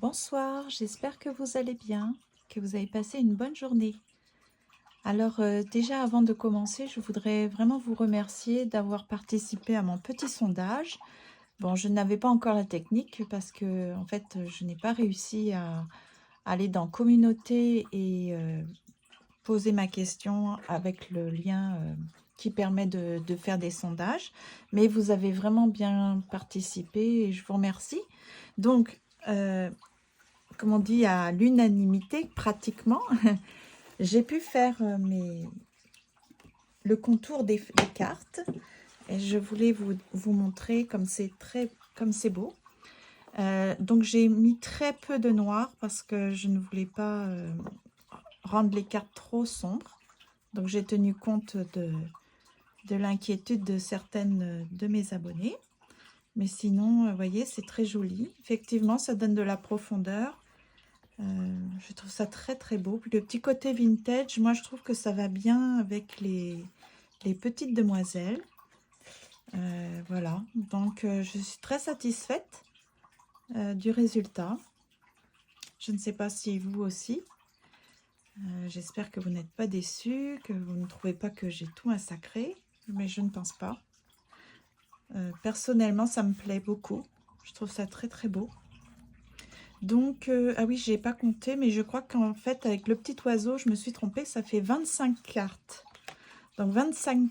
Bonsoir, j'espère que vous allez bien, que vous avez passé une bonne journée. Alors déjà avant de commencer, je voudrais vraiment vous remercier d'avoir participé à mon petit sondage. Bon, je n'avais pas encore la technique parce que en fait, je n'ai pas réussi à aller dans communauté et poser ma question avec le lien qui permet de faire des sondages. Mais vous avez vraiment bien participé et je vous remercie. Donc, comme on dit, à l'unanimité pratiquement, j'ai pu faire le contour des cartes et je voulais vous montrer comme c'est beau. Donc j'ai mis très peu de noir parce que je ne voulais pas rendre les cartes trop sombres. Donc j'ai tenu compte de l'inquiétude de certaines de mes abonnés. Mais sinon, vous voyez, c'est très joli. Effectivement, ça donne de la profondeur. Je trouve ça très très beau. Puis le petit côté vintage, moi je trouve que ça va bien avec les petites demoiselles. Voilà, donc je suis très satisfaite du résultat. Je ne sais pas si vous aussi. J'espère que vous n'êtes pas déçus, que vous ne trouvez pas que j'ai tout massacré, mais je ne pense pas. Personnellement, ça me plaît beaucoup. Je trouve ça très très beau. Donc, ah oui, j'ai pas compté, mais je crois qu'en fait, avec le petit oiseau, je me suis trompée, ça fait 25 cartes. Donc 25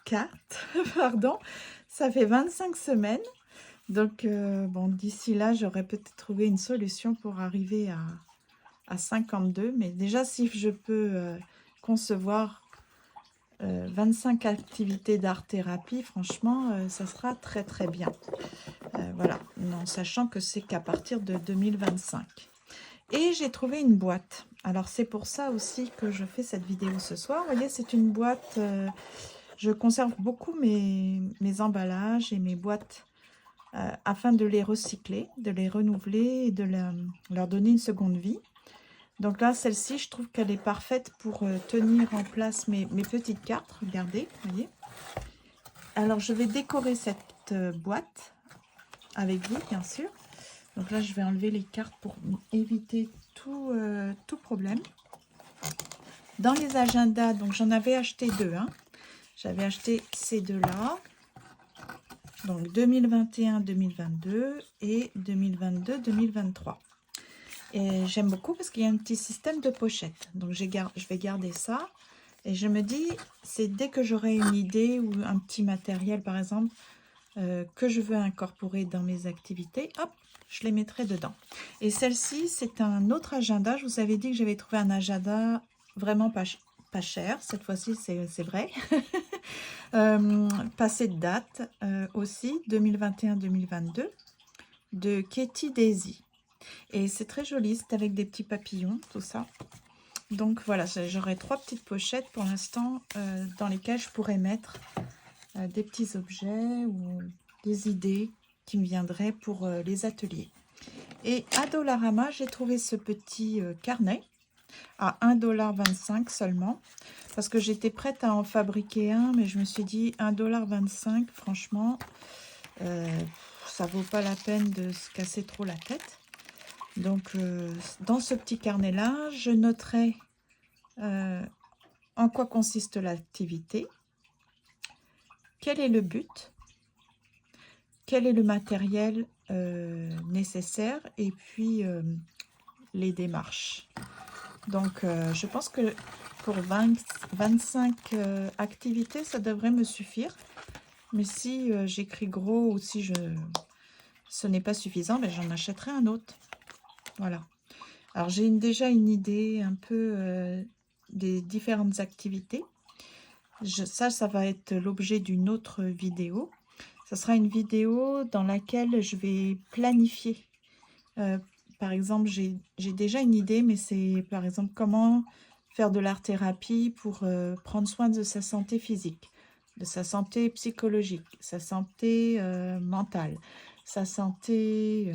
cartes, pardon, ça fait 25 semaines. Donc, bon, d'ici là, j'aurais peut-être trouvé une solution pour arriver à 52. Mais déjà, si je peux concevoir 25 activités d'art-thérapie, franchement, ça sera très très bien. Voilà, en sachant que c'est qu'à partir de 2025. Et j'ai trouvé une boîte. Alors c'est pour ça aussi que je fais cette vidéo ce soir. Vous voyez, c'est une boîte, je conserve beaucoup mes emballages et mes boîtes afin de les recycler, de les renouveler et de leur donner une seconde vie. Donc là, celle-ci, je trouve qu'elle est parfaite pour tenir en place mes petites cartes. Regardez, vous voyez. Alors je vais décorer cette boîte avec vous, bien sûr. Donc là, je vais enlever les cartes pour éviter tout problème. Dans les agendas, donc j'en avais acheté deux. J'avais acheté ces deux-là. Donc 2021-2022 et 2022-2023. Et j'aime beaucoup parce qu'il y a un petit système de pochette. Donc je vais garder ça. Et je me dis, c'est dès que j'aurai une idée ou un petit matériel, par exemple, que je veux incorporer dans mes activités, hop, je les mettrai dedans. Et celle-ci, c'est un autre agenda. Je vous avais dit que j'avais trouvé un agenda vraiment pas cher. Cette fois-ci, c'est vrai. Passé de date aussi, 2021-2022, de Katie Daisy. Et c'est très joli, c'est avec des petits papillons, tout ça. Donc voilà, j'aurai trois petites pochettes pour l'instant dans lesquelles je pourrais mettre des petits objets ou des idées qui me viendraient pour les ateliers. Et à Dollarama, j'ai trouvé ce petit carnet à 1,25 $ seulement. Parce que j'étais prête à en fabriquer un, mais je me suis dit 1,25 $, franchement, ça vaut pas la peine de se casser trop la tête. Donc, dans ce petit carnet-là, je noterai en quoi consiste l'activité, quel est le but, quel est le matériel nécessaire et puis les démarches. Donc, je pense que pour 25 activités, ça devrait me suffire. Mais si j'écris gros ou si ce n'est pas suffisant, ben, j'en achèterai un autre. Voilà. Alors, j'ai déjà une idée un peu des différentes activités. Ça va être l'objet d'une autre vidéo. Ça sera une vidéo dans laquelle je vais planifier. Par exemple, j'ai déjà une idée, mais c'est par exemple comment faire de l'art-thérapie pour prendre soin de sa santé physique, de sa santé psychologique, sa santé mentale, sa santé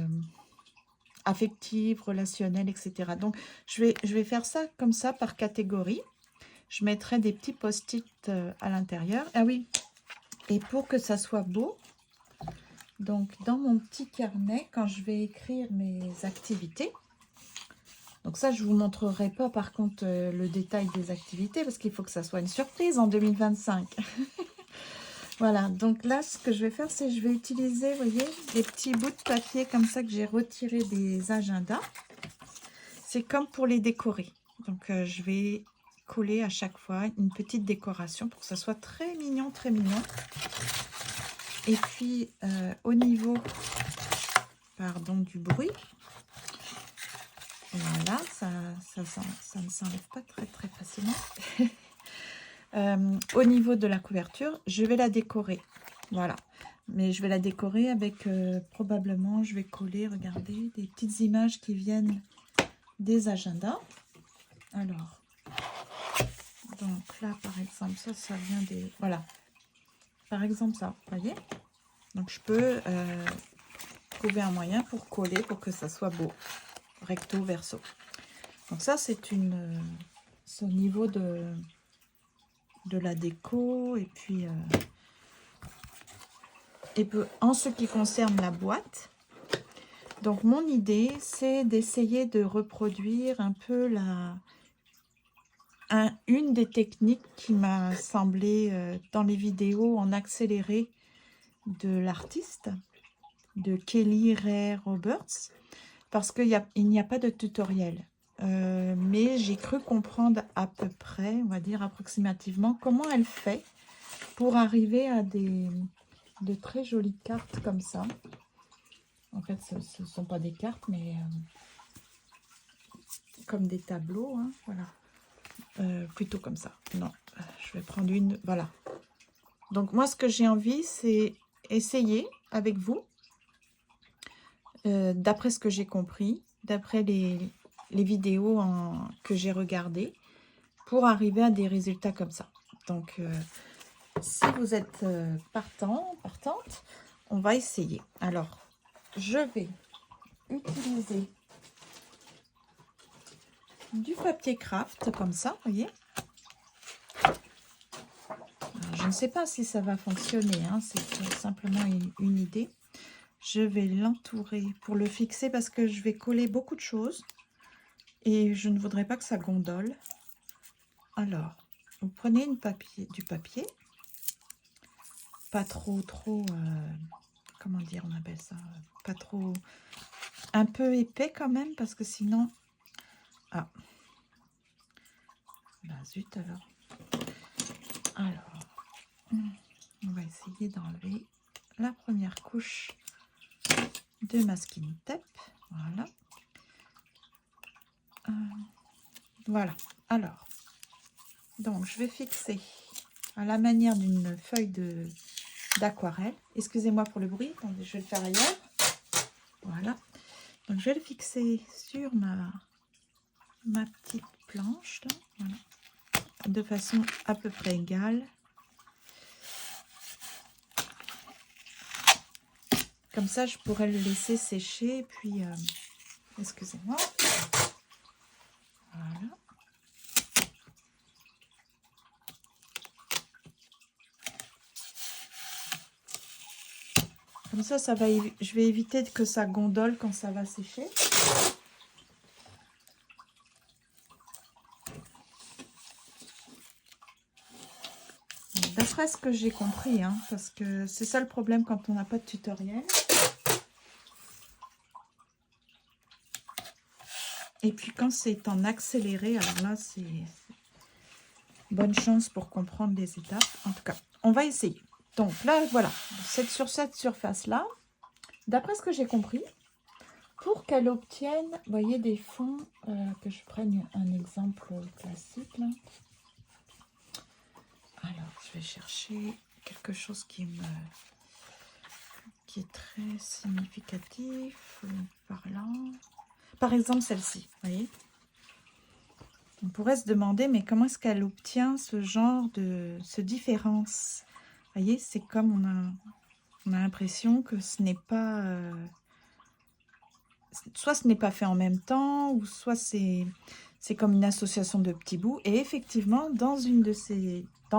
affective, relationnelle, etc. Donc, je vais faire ça comme ça par catégorie. Je mettrai des petits post-it à l'intérieur. Ah oui, et pour que ça soit beau, Donc, dans mon petit carnet, quand je vais écrire mes activités, donc ça, je ne vous montrerai pas par contre le détail des activités parce qu'il faut que ça soit une surprise en 2025. Voilà, donc là, ce que je vais faire, c'est je vais utiliser, vous voyez, des petits bouts de papier comme ça que j'ai retirés des agendas. C'est comme pour les décorer. Donc, je vais coller à chaque fois une petite décoration pour que ça soit très mignon, très mignon. Et puis, au niveau, pardon, du bruit, voilà, ça ne s'enlève pas très, très facilement. Au niveau de la couverture, je vais la décorer. Voilà. Mais je vais la décorer avec, probablement, je vais coller, regardez, des petites images qui viennent des agendas. Alors, donc là, par exemple, ça vient des... Voilà. Par exemple, ça, vous voyez? Donc, je peux trouver un moyen pour coller, pour que ça soit beau. Recto, verso. Donc ça, c'est au niveau de la déco. Et puis, en ce qui concerne la boîte, donc mon idée, c'est d'essayer de reproduire un peu une des techniques qui m'a semblé dans les vidéos en accéléré de l'artiste, de Kelly Ray Roberts, parce qu'il n'y a pas de tutoriel. Mais j'ai cru comprendre à peu près, on va dire approximativement, comment elle fait pour arriver à de très jolies cartes comme ça. En fait, ce ne sont pas des cartes, mais comme des tableaux, hein, voilà. Plutôt comme ça. Non, je vais prendre une, voilà. Donc moi, ce que j'ai envie, c'est essayer avec vous, d'après ce que j'ai compris, d'après les vidéos que j'ai regardées, pour arriver à des résultats comme ça. Donc, si vous êtes partante, on va essayer. Alors, je vais utiliser du papier craft, comme ça, vous voyez. Alors, je ne sais pas si ça va fonctionner, hein, c'est tout simplement une idée. Je vais l'entourer pour le fixer parce que je vais coller beaucoup de choses et je ne voudrais pas que ça gondole. Alors, vous prenez du papier, pas trop, comment dire, on appelle ça, pas trop, un peu épais quand même, parce que sinon, ah, bah zut alors. Alors, on va essayer d'enlever la première couche de masking tape, voilà. Voilà, alors, donc je vais fixer à la manière d'une feuille d'aquarelle. Excusez-moi pour le bruit, attendez, je vais le faire ailleurs. Voilà. Donc je vais le fixer sur ma petite planche, là, voilà, de façon à peu près égale. Comme ça, je pourrais le laisser sécher. Puis, excusez-moi. Voilà. Comme ça, je vais éviter que ça gondole quand ça va sécher. D'après ce que j'ai compris, hein, parce que c'est ça le problème quand on n'a pas de tutoriel. Et puis quand c'est en accéléré, alors là, c'est bonne chance pour comprendre les étapes. En tout cas, on va essayer. Donc là, voilà, sur cette surface-là, d'après ce que j'ai compris, pour qu'elle obtienne, vous voyez, des fonds, que je prenne un exemple classique, là. Alors, je vais chercher quelque chose qui est très significatif, parlant. Par exemple, celle-ci, vous voyez. On pourrait se demander, mais comment est-ce qu'elle obtient ce genre ce différence? Vous voyez, c'est comme on a l'impression que ce n'est pas... soit ce n'est pas fait en même temps, ou soit c'est comme une association de petits bouts. Et effectivement, dans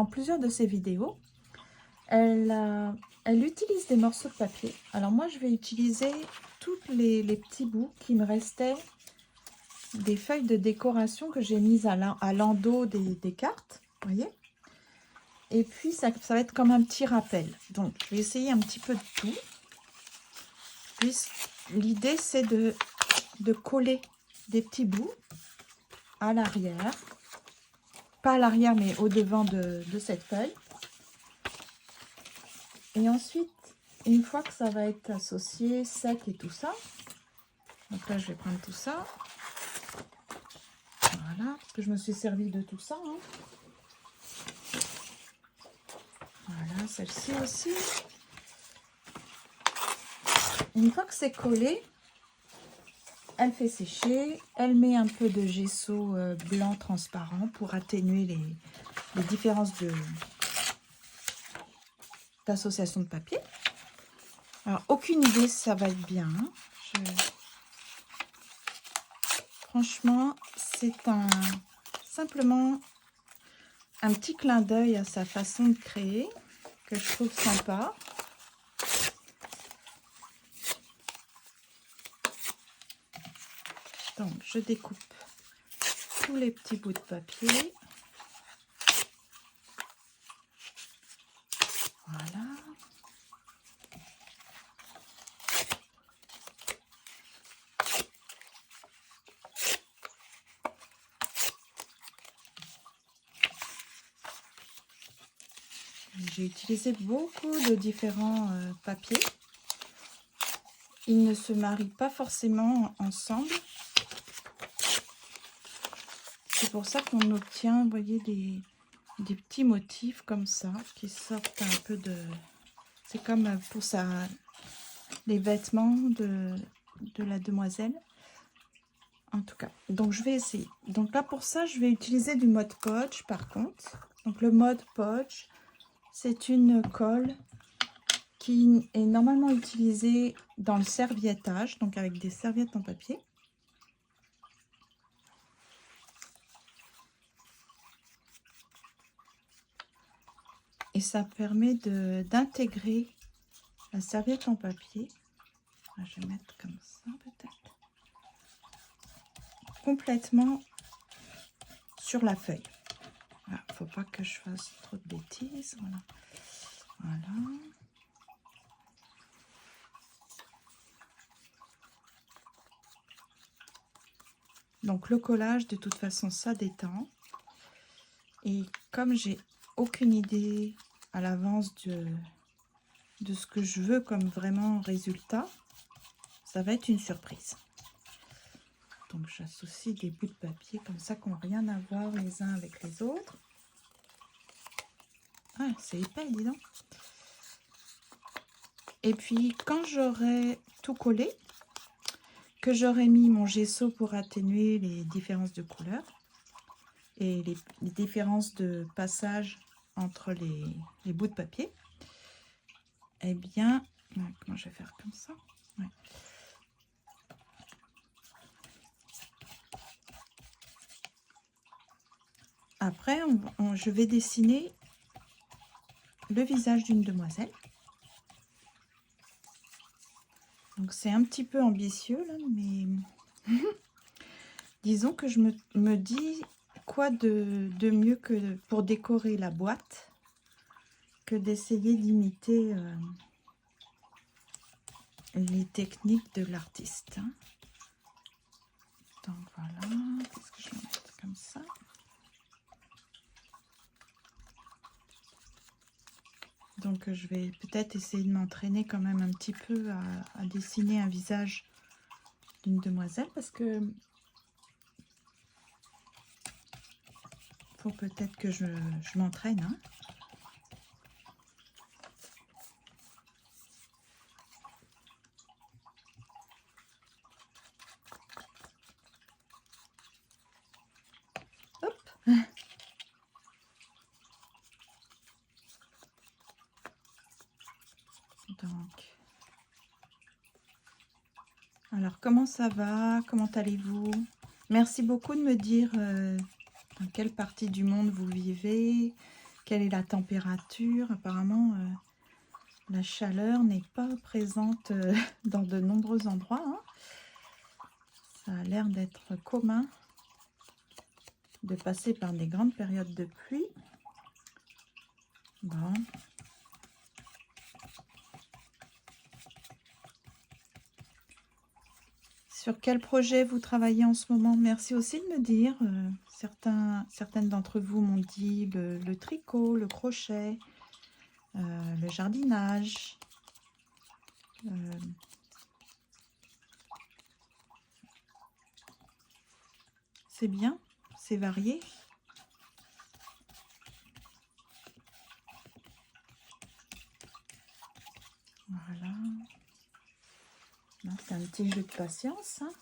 plusieurs de ces vidéos, Elle utilise des morceaux de papier. Alors moi, je vais utiliser tous les petits bouts qui me restaient des feuilles de décoration que j'ai mises à l'endos des cartes. Vous voyez? Et puis, ça va être comme un petit rappel. Donc, je vais essayer un petit peu de tout. Puis, l'idée, c'est de coller des petits bouts à l'arrière. Pas à l'arrière, mais au devant de cette feuille. Et ensuite, une fois que ça va être associé, sec et tout ça, donc là, je vais prendre tout ça. Voilà, parce que je me suis servi de tout ça. Hein. Voilà, celle-ci aussi. Une fois que c'est collé, elle fait sécher. Elle met un peu de gesso blanc transparent pour atténuer les différences d'association de papier. Alors, aucune idée si ça va être bien. Hein. Franchement, c'est simplement un petit clin d'œil à sa façon de créer que je trouve sympa. Donc, je découpe tous les petits bouts de papier. Voilà. J'ai utilisé beaucoup de différents papiers. Ils ne se marient pas forcément ensemble. C'est pour ça qu'on obtient, vous voyez, des petits motifs comme ça, qui sortent un peu de... C'est comme pour les vêtements de la demoiselle. En tout cas, donc je vais essayer. Donc là, pour ça, je vais utiliser du Mod Podge, par contre. Donc le Mod Podge, c'est une colle qui est normalement utilisée dans le serviettage, donc avec des serviettes en papier. Et ça permet d'intégrer la serviette en papier. Je vais mettre comme ça peut-être. Complètement sur la feuille. Voilà, faut pas que je fasse trop de bêtises. Voilà. Voilà. Donc le collage, de toute façon, ça détend. Et comme j'ai aucune idée à l'avance de ce que je veux comme vraiment résultat, ça va être une surprise. Donc j'associe des bouts de papier comme ça qui n'ont rien à voir les uns avec les autres. Ah, c'est épais, dis donc. Et puis quand j'aurai tout collé, que j'aurai mis mon gesso pour atténuer les différences de couleurs et les différences de passage entre les bouts de papier, eh bien, comment je vais faire comme ça? Ouais. Après, je vais dessiner le visage d'une demoiselle. Donc c'est un petit peu ambitieux là, mais disons que je me dis quoi de mieux que pour décorer la boîte que d'essayer d'imiter les techniques de l'artiste. Hein. Donc voilà, qu'est-ce que je vais mettre comme ça? Donc je vais peut-être essayer de m'entraîner quand même un petit peu à dessiner un visage d'une demoiselle parce que faut peut-être que je m'entraîne. Hein. Hop. Donc, alors comment ça va? Comment allez-vous? Merci beaucoup de me dire dans quelle partie du monde vous vivez, quelle est la température. Apparemment, la chaleur n'est pas présente dans de nombreux endroits, hein. Ça a l'air d'être commun de passer par des grandes périodes de pluie. Bon. Sur quel projet vous travaillez en ce moment? Merci aussi de me dire. Certaines d'entre vous m'ont dit le tricot, le crochet, le jardinage. C'est bien, c'est varié. Voilà. C'est un petit jeu de patience, hein.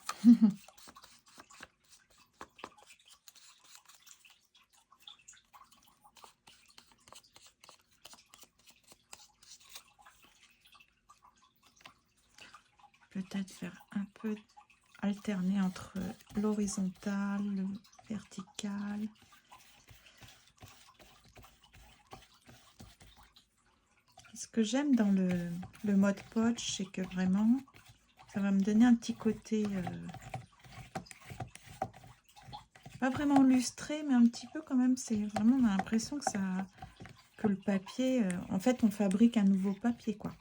Peut-être faire un peu alterner entre l'horizontal, le vertical. Ce que j'aime dans le mode poche, c'est que vraiment, ça va me donner un petit côté, pas vraiment lustré, mais un petit peu quand même. C'est vraiment, on a l'impression que le papier, en fait, on fabrique un nouveau papier, quoi.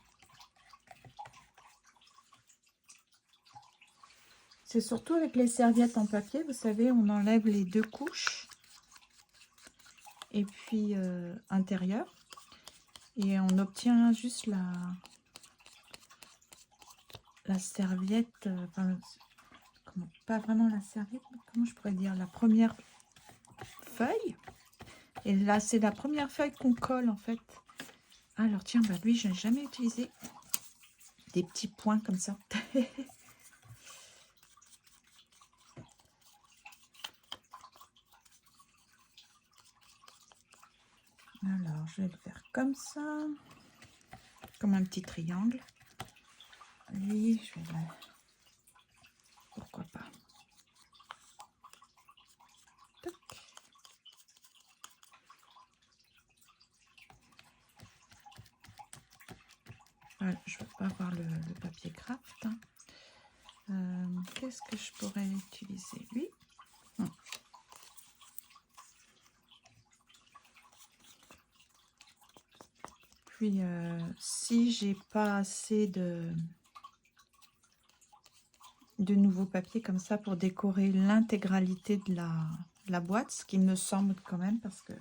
C'est surtout avec les serviettes en papier, vous savez, on enlève les deux couches et puis intérieur, et on obtient juste la serviette, enfin, pas vraiment la serviette, mais comment je pourrais dire, la première feuille. Et là, c'est la première feuille qu'on colle, en fait. Alors, tiens, bah, lui, je n'ai jamais utilisé des petits points comme ça. Alors, je vais le faire comme ça, comme un petit triangle. Lui, je vais le... Pourquoi pas. Toc. Voilà, je ne veux pas avoir le papier craft, hein. Qu'est-ce que je pourrais utiliser? Lui. Puis, si j'ai pas assez de nouveaux papiers comme ça pour décorer l'intégralité de la boîte, ce qui me semble quand même, parce que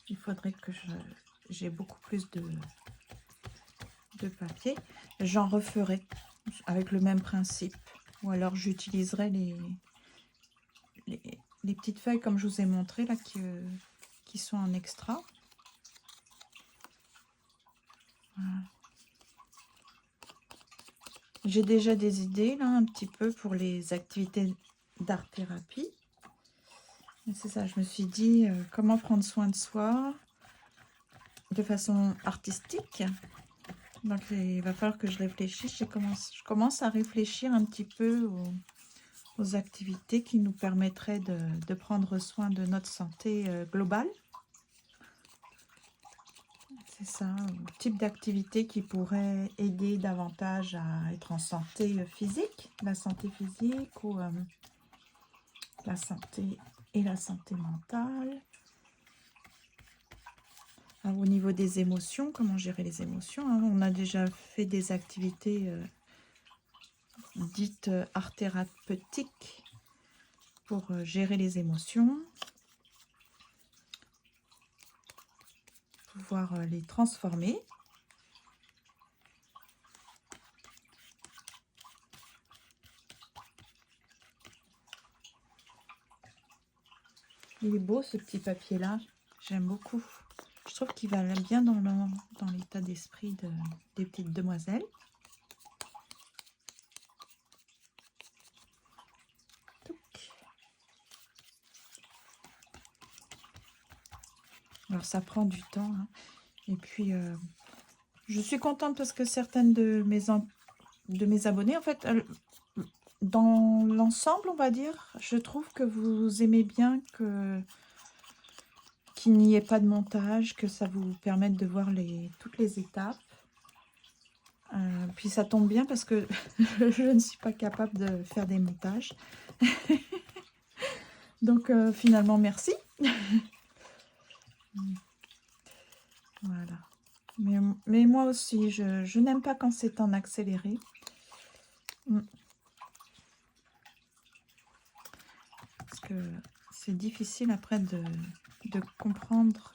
il faudrait que j'ai beaucoup plus de papier, j'en referai avec le même principe, ou alors j'utiliserai les petites feuilles comme je vous ai montré là, qui sont en extra. Voilà. J'ai déjà des idées là un petit peu pour les activités d'art-thérapie. C'est ça, je me suis dit comment prendre soin de soi de façon artistique. Donc il va falloir que je réfléchisse. Je commence à réfléchir un petit peu aux activités qui nous permettraient de prendre soin de notre santé globale. C'est ça, le type d'activité qui pourrait aider davantage à être en santé physique, la santé physique ou la santé et la santé mentale. Alors, au niveau des émotions, comment gérer les émotions, hein, on a déjà fait des activités dites art thérapeutiques pour gérer les émotions, pouvoir les transformer. Il est beau ce petit papier là, j'aime beaucoup. Je trouve qu'il va bien dans l'état d'esprit des petites demoiselles. Alors ça prend du temps, hein. Et puis je suis contente parce que certaines de mes abonnés, en fait, dans l'ensemble, on va dire, je trouve que vous aimez bien qu'il qu'il n'y ait pas de montage, que ça vous permette de voir toutes les étapes. Puis ça tombe bien parce que je ne suis pas capable de faire des montages. Donc finalement, merci. Voilà. Mais moi aussi, je n'aime pas quand c'est en accéléré. Parce que c'est difficile après de comprendre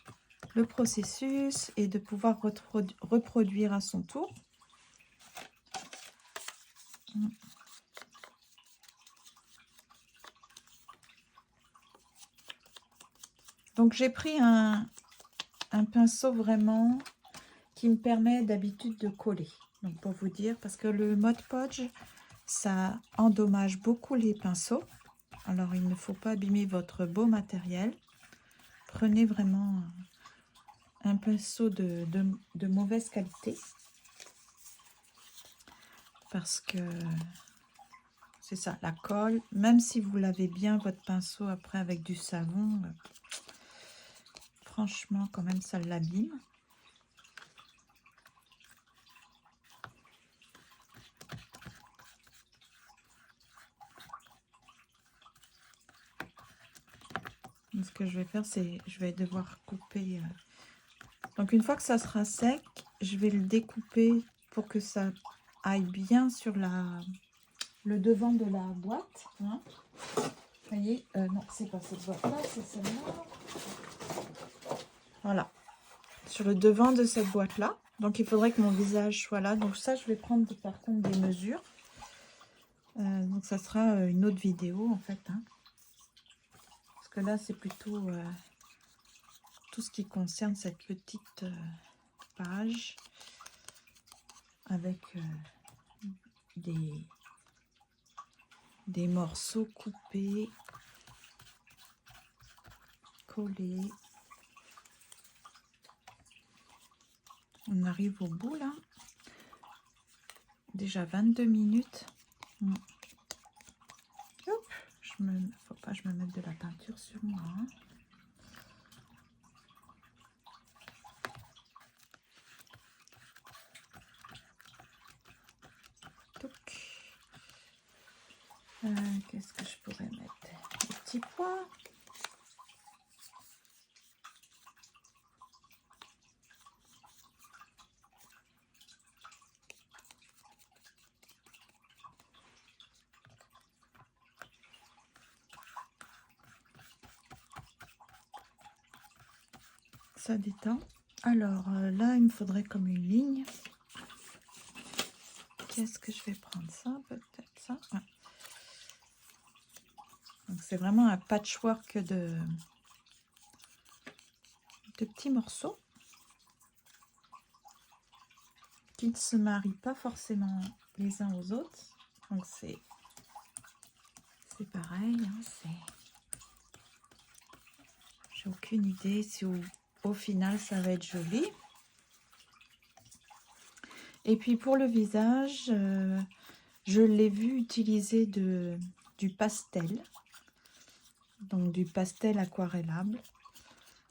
le processus et de pouvoir reproduire à son tour. Donc j'ai pris un pinceau vraiment qui me permet d'habitude de coller. Donc pour vous dire, parce que le Mod Podge, ça endommage beaucoup les pinceaux. Alors il ne faut pas abîmer votre beau matériel. Prenez vraiment un pinceau de mauvaise qualité. Parce que c'est ça, la colle, même si vous lavez bien votre pinceau après avec du savon, franchement quand même ça l'abîme. Ce que je vais faire, c'est je vais devoir couper. Donc une fois que ça sera sec, je vais le découper pour que ça aille bien sur le devant de la boîte. Hein. Vous voyez, non, c'est pas cette boîte-là, c'est celle-là. Voilà, sur le devant de cette boîte-là. Donc il faudrait que mon visage soit là. Donc ça, je vais prendre par contre des mesures. Donc ça sera une autre vidéo en fait. Hein. Parce que là, c'est plutôt tout ce qui concerne cette petite page avec des morceaux coupés, collés. On arrive au bout là. Déjà 22 minutes. Hop, faut pas que je me mette de la peinture sur moi. Hein. Qu'est-ce que je pourrais mettre? Des petits pois. Ça détend. Alors là, il me faudrait comme une ligne. Qu'est-ce que je vais prendre? Ça, peut-être ça. Ouais. Donc c'est vraiment un patchwork de petits morceaux qui ne se marient pas forcément les uns aux autres. Donc c'est pareil. Hein, j'ai aucune idée si au final ça va être joli. Et puis pour le visage, je l'ai vu utiliser du pastel. Donc du pastel aquarellable,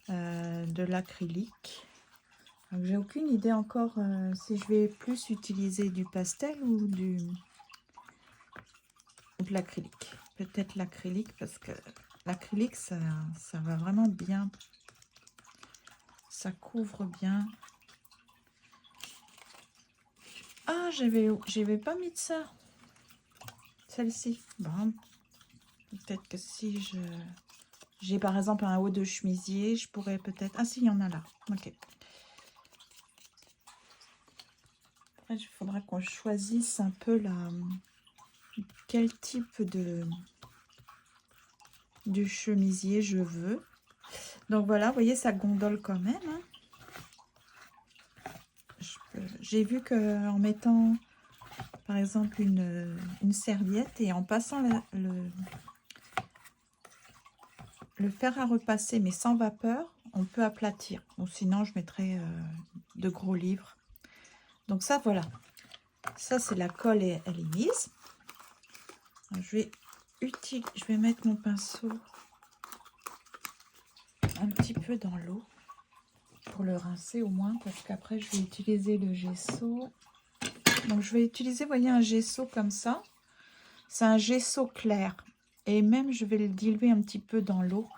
de l'acrylique. J'ai aucune idée encore si je vais plus utiliser du pastel ou de l'acrylique. Peut-être l'acrylique parce que l'acrylique ça va vraiment bien. Ça couvre bien. Ah, j'avais pas mis de ça. Celle-ci. Bon. Peut-être que si j'ai par exemple un haut de chemisier, je pourrais peut-être... Ah si, il y en a là. Ok. Après, il faudra qu'on choisisse un peu quel type de chemisier je veux. Donc voilà, vous voyez, ça gondole quand même. Hein. J'ai vu qu'en mettant, par exemple, une serviette et en passant le fer à repasser, mais sans vapeur, on peut aplatir. Ou sinon, je mettrais de gros livres. Donc ça, voilà. Ça, c'est la colle, elle est mise. Je vais mettre mon pinceau un petit peu dans l'eau pour le rincer au moins, parce qu'après je vais utiliser le gesso. Donc je vais utiliser, vous voyez, un gesso comme ça. C'est un gesso clair. Et même je vais le diluer un petit peu dans l'eau,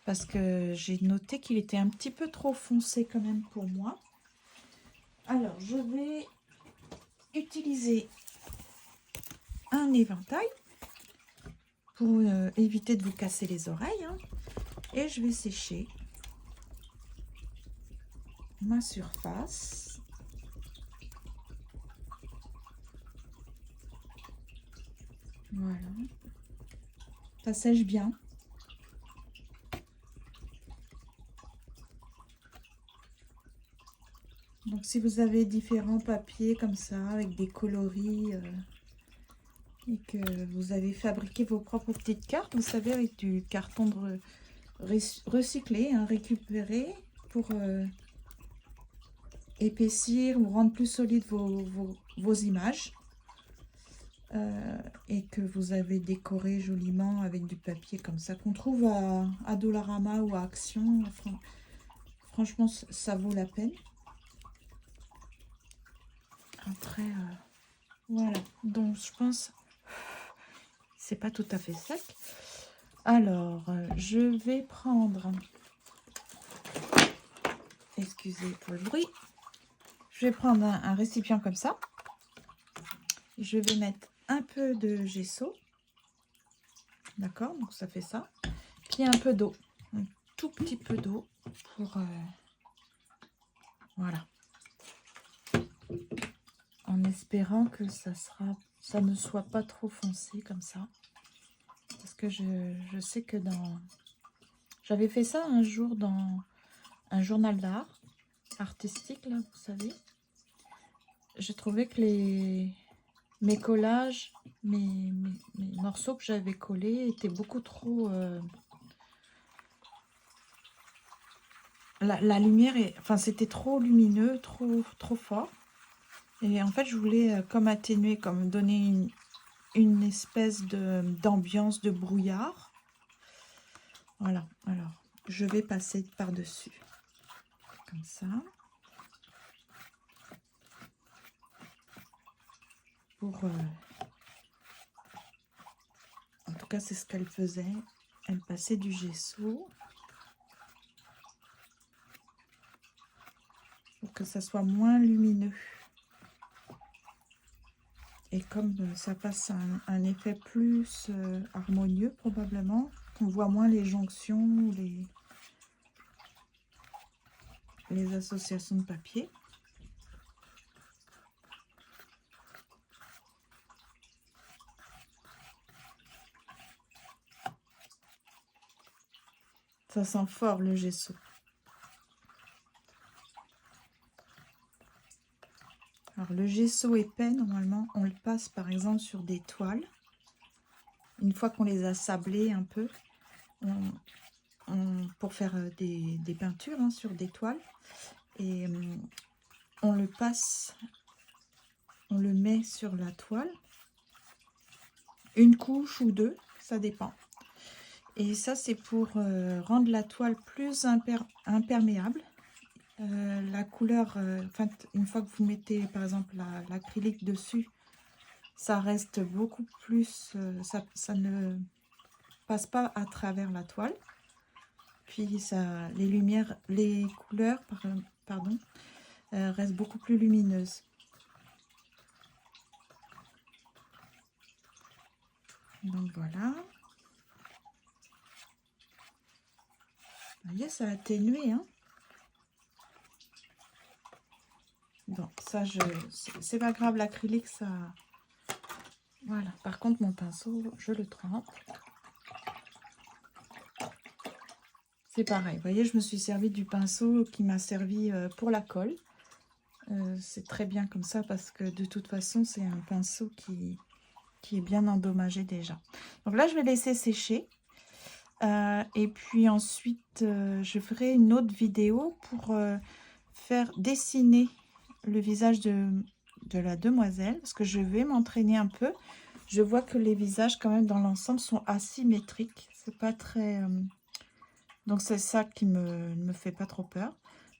parce que j'ai noté qu'il était un petit peu trop foncé quand même pour moi. Alors je vais utiliser un éventail pour éviter de vous casser les oreilles, hein. Et je vais sécher ma surface. Voilà. Ça sèche bien. Donc si vous avez différents papiers comme ça, avec des coloris, et que vous avez fabriqué vos propres petites cartes, vous savez, avec du carton recyclé, hein, récupéré, pour épaissir ou rendre plus solide vos images, et que vous avez décoré joliment avec du papier comme ça, qu'on trouve à Dollarama ou à Action. Enfin, franchement, ça vaut la peine. Après, voilà, donc je pense c'est pas tout à fait sec. Alors, je vais prendre, excusez pour le bruit, je vais prendre un récipient comme ça. Je vais mettre un peu de gesso, d'accord, donc ça fait ça, puis un peu d'eau, un tout petit peu d'eau pour, voilà, en espérant que ça ne soit pas trop foncé comme ça, parce que je sais que j'avais fait ça un jour dans un journal d'art artistique, là, vous savez. J'ai trouvé que mes collages, mes morceaux que j'avais collés étaient beaucoup trop... la lumière, enfin, c'était trop lumineux, trop fort. Et en fait, je voulais comme atténuer, comme donner une espèce d'ambiance de brouillard. Voilà, alors, je vais passer par-dessus. Comme ça. Pour... en tout cas, c'est ce qu'elle faisait. Elle passait du gesso pour que ça soit moins lumineux. Et comme ça passe un effet plus harmonieux, probablement, qu'on voit moins les jonctions ou les associations de papier. Ça sent fort le gesso. Alors le gesso épais, normalement, on le passe par exemple sur des toiles. Une fois qu'on les a sablées un peu, pour faire des peintures, hein, sur des toiles. Et on le passe, on le met sur la toile. Une couche ou deux, ça dépend. Et ça, c'est pour rendre la toile plus imperméable. La couleur, enfin, une fois que vous mettez par exemple l'acrylique dessus, ça reste beaucoup plus, ça ne passe pas à travers la toile. Puis ça, les lumières, les couleurs, pardon, restent beaucoup plus lumineuses. Donc voilà. Vous voyez, ça a atténué, hein. Donc ça, c'est pas grave, l'acrylique, ça... Voilà. Par contre, mon pinceau, je le trempe. C'est pareil. Vous voyez, je me suis servi du pinceau qui m'a servi pour la colle. C'est très bien comme ça parce que de toute façon, c'est un pinceau qui est bien endommagé déjà. Donc là, je vais laisser sécher. Et puis ensuite, je ferai une autre vidéo pour faire dessiner le visage de la demoiselle, parce que je vais m'entraîner un peu. Je vois que les visages quand même dans l'ensemble sont asymétriques. C'est pas très... Donc c'est ça qui ne me fait pas trop peur.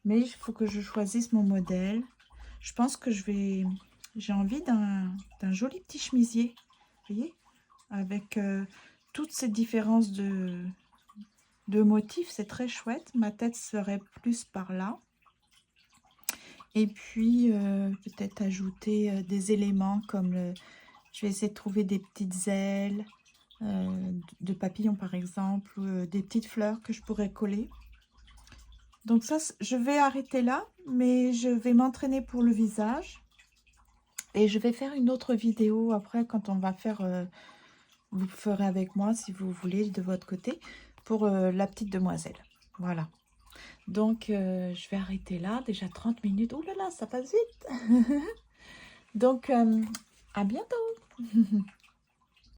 Mais il faut que je choisisse mon modèle. Je pense que j'ai envie d'un joli petit chemisier. Vous voyez? Avec toutes ces différences de motifs, c'est très chouette. Ma tête serait plus par là. Et puis, peut-être ajouter des éléments comme je vais essayer de trouver des petites ailes de papillons, par exemple, ou des petites fleurs que je pourrais coller. Donc ça, je vais arrêter là, mais je vais m'entraîner pour le visage. Et je vais faire une autre vidéo après quand on va faire, vous ferez avec moi si vous voulez de votre côté, pour la petite demoiselle. Voilà. Donc, je vais arrêter là, déjà 30 minutes. Ouh là là, ça passe vite. Donc, à bientôt.